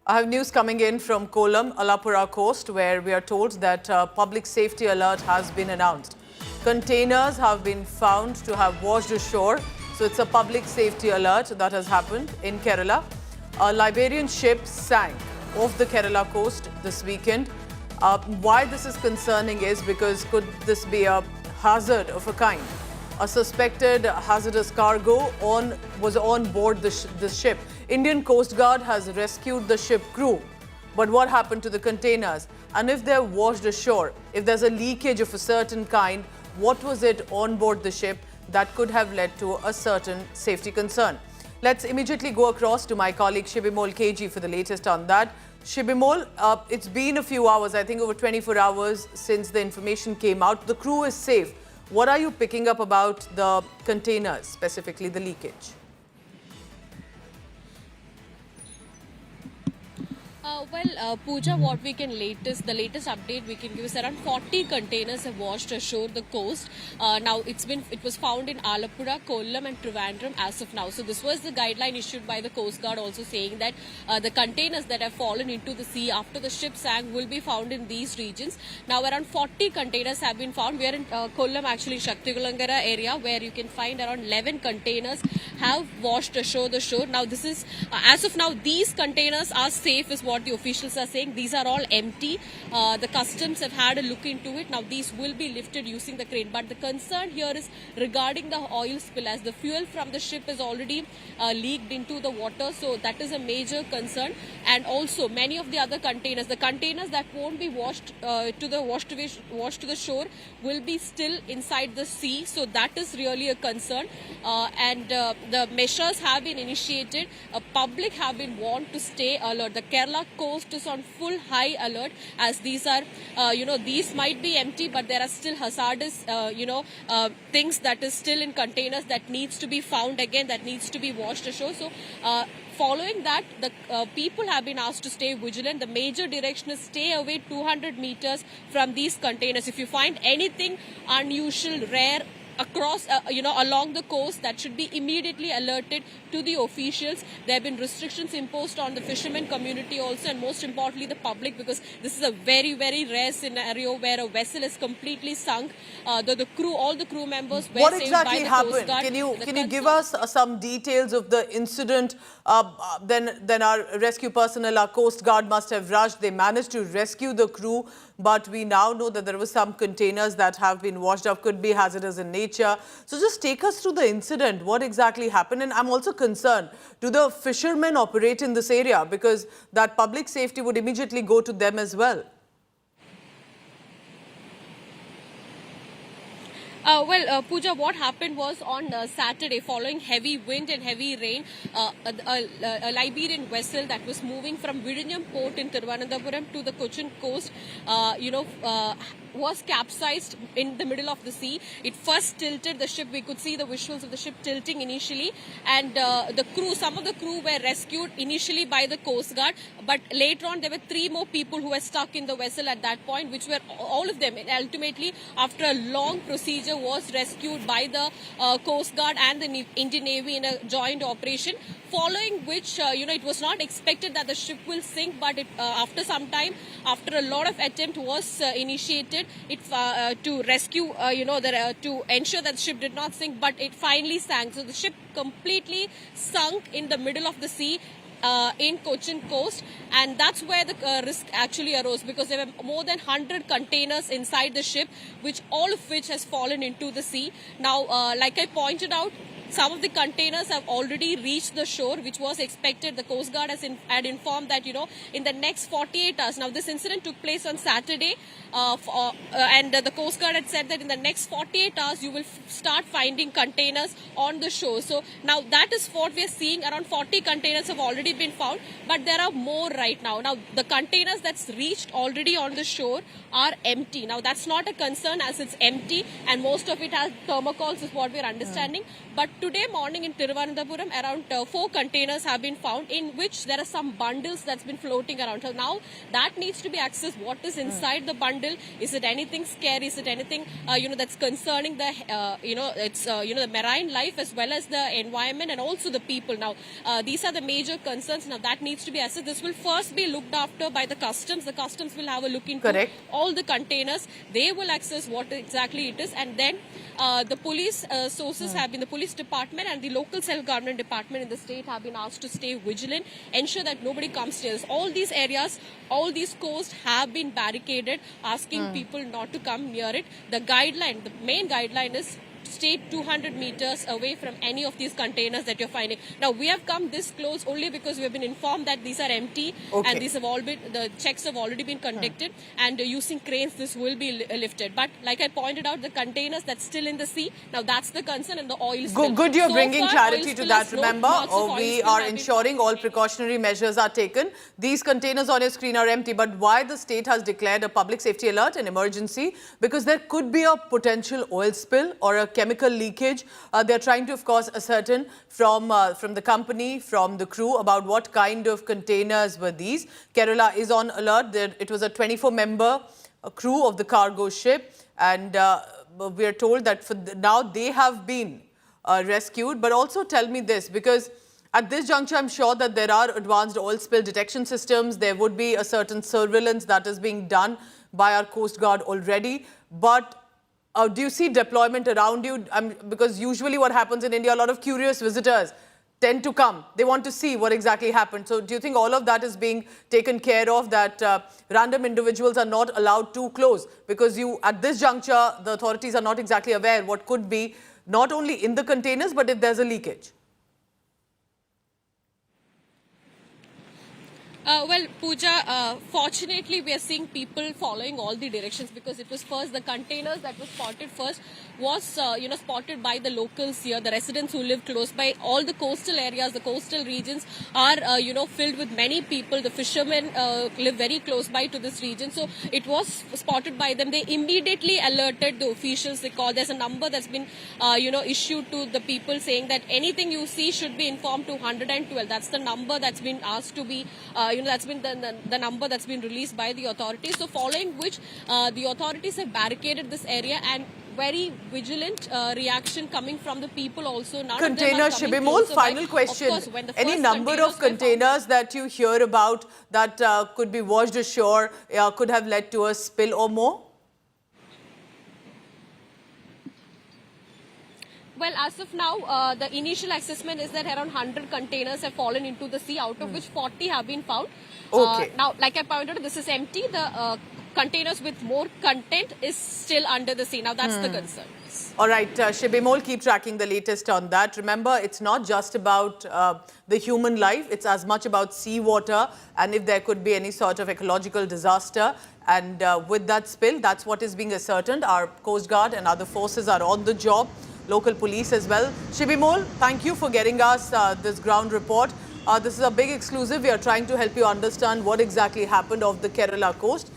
I have news coming in from Kollam, Alapura coast, where we are told that public safety alert has been announced. Containers have been found to have washed ashore. So it's a public safety alert that has happened in Kerala. A Liberian ship sank off the Kerala coast this weekend. Why this is concerning is because could this be a hazard of a kind? A suspected hazardous cargo was on board this ship. Indian Coast Guard has rescued the ship crew. But what happened to the containers? And if they're washed ashore, if there's a leakage of a certain kind, what was it on board the ship that could have led to a certain safety concern? Let's immediately go across to my colleague Shibimol KG for the latest on that. Shibimol, it's been a few hours, I think over 24 hours since the information came out. The crew is safe. What are you picking up about the containers, specifically the leakage? Pooja, what we can the latest update we can give is around 40 containers have washed ashore the coast. Now it was found in Alapura, Kollam and Trivandrum as of now. So this was the guideline issued by the Coast Guard, also saying that the containers that have fallen into the sea after the ship sank will be found in these regions. Now around 40 containers have been found. We are in Kollam, actually Shaktikulangara area, where you can find around 11 containers have washed ashore the shore. Now this is as of now these containers are safe is what the officials are saying. These are all empty. The customs have had a look into it. Now these will be lifted using the crane. But the concern here is regarding the oil spill, as the fuel from the ship is already leaked into the water. So that is a major concern. And also many of the other containers, the containers that won't be washed to the shore, will be still inside the sea. So that is really a concern. The measures have been initiated. Public have been warned to stay alert. The Kerala coast is on full high alert, as these are, these might be empty, but there are still hazardous, things that is still in containers that needs to be found again, that needs to be washed ashore. So, following that, the people have been asked to stay vigilant. The major direction is stay away 200 meters from these containers. If you find anything unusual, rare, across, along the coast, that should be immediately alerted to the officials. There have been restrictions imposed on the fishermen community also, and most importantly the public, because this is a very, very rare scenario where a vessel is completely sunk. All the crew members were saved by the Coast Guard. Can you give us some details of the incident? Then our rescue personnel, our Coast Guard must have rushed. They managed to rescue the crew, but we now know that there were some containers that have been washed up, could be hazardous in nature. So just take us through the incident. What exactly happened? And I'm also concerned, do the fishermen operate in this area? Because that public safety would immediately go to them as well. Pooja, what happened was on Saturday, following heavy wind and heavy rain, a Liberian vessel that was moving from Vizhinjam port in Thiruvananthapuram to the Cochin coast, was capsized in the middle of the sea. It first tilted the ship. We could see the visuals of the ship tilting initially, and some of the crew were rescued initially by the Coast Guard, but later on there were 3 more people who were stuck in the vessel at that point, which were all of them ultimately, after a long procedure, was rescued by the Coast Guard and the Indian Navy in a joint operation, following which, it was not expected that the ship will sink, but after some time, after a lot of attempt was initiated to rescue, to ensure that the ship did not sink, but it finally sank. So the ship completely sunk in the middle of the sea in Cochin coast, and that's where the risk actually arose, because there were more than 100 containers inside the ship, all of which has fallen into the sea. Now, like I pointed out, some of the containers have already reached the shore, which was expected. The Coast Guard had informed that, in the next 48 hours. Now, this incident took place on Saturday, and the Coast Guard had said that in the next 48 hours, you will start finding containers on the shore. So, now that is what we are seeing. Around 40 containers have already been found, but there are more right now. Now, the containers that's reached already on the shore are empty. Now, that's not a concern, as it's empty, and most of it has thermocols is what we're understanding. But today morning in Thiruvananthapuram, around 4 containers have been found in which there are some bundles that's been floating around. So now that needs to be accessed. What is inside the bundle? Is it anything scary? Is it anything that's concerning the the marine life as well as the environment and also the people? Now these are the major concerns. Now that needs to be assessed. This will first be looked after by the customs. The customs will have a look into Correct. all the containers. They will access what exactly it is, and then the police sources have been, the police department and the local self-government department in the state have been asked to stay vigilant, ensure that nobody comes near this. All these areas, all these coasts have been barricaded, asking people not to come near it. The guideline, the main guideline is stay 200 meters away from any of these containers that you're finding. Now, we have come this close only because we have been informed that these are empty and these have all been, the checks have already been conducted and using cranes this will be lifted. But like I pointed out, the containers that's still in the sea, now that's the concern, and the oil spill. Good you're So bringing far, clarity oil to spill that. has no Remember, lots of oil we spill are have been- ensuring all precautionary measures are taken. These containers on your screen are empty, but why the state has declared a public safety alert, an emergency? Because there could be a potential oil spill or a chemical leakage. They're trying to, of course, ascertain from the company, from the crew, about what kind of containers were these. Kerala is on alert. It was a 24-member crew of the cargo ship, and we are told that now they have been rescued. But also tell me this, because at this juncture, I'm sure that there are advanced oil spill detection systems. There would be a certain surveillance that is being done by our Coast Guard already. But do you see deployment around you? Because usually what happens in India, a lot of curious visitors tend to come. They want to see what exactly happened. So do you think all of that is being taken care of, that random individuals are not allowed too close? Because at this juncture, the authorities are not exactly aware what could be not only in the containers, but if there's a leakage. Well, Pooja, fortunately, we are seeing people following all the directions, because it was first the containers that was spotted first was, spotted by the locals here, the residents who live close by. All the coastal areas, the coastal regions are, filled with many people. The fishermen live very close by to this region. So it was spotted by them. They immediately alerted the officials. There's a number that's been, issued to the people saying that anything you see should be informed to 112. That's the number that's been asked to be, that's been the number that's been released by the authorities. So following which, the authorities have barricaded this area, and very vigilant reaction coming from the people also. Container, Shibimol, final question. Course, any number of containers that you hear about that could be washed ashore, could have led to a spill or more? Well, as of now, the initial assessment is that around 100 containers have fallen into the sea, out of which 40 have been found. Okay. Now, like I pointed out, this is empty. The containers with more content is still under the sea. Now, that's the concern. All right, Shibimol, keep tracking the latest on that. Remember, it's not just about the human life. It's as much about seawater, and if there could be any sort of ecological disaster. And with that spill, that's what is being ascertained. Our Coast Guard and other forces are on the job. Local police as well. Shibimol, thank you for getting us this ground report. This is a big exclusive. We are trying to help you understand what exactly happened off the Kerala coast.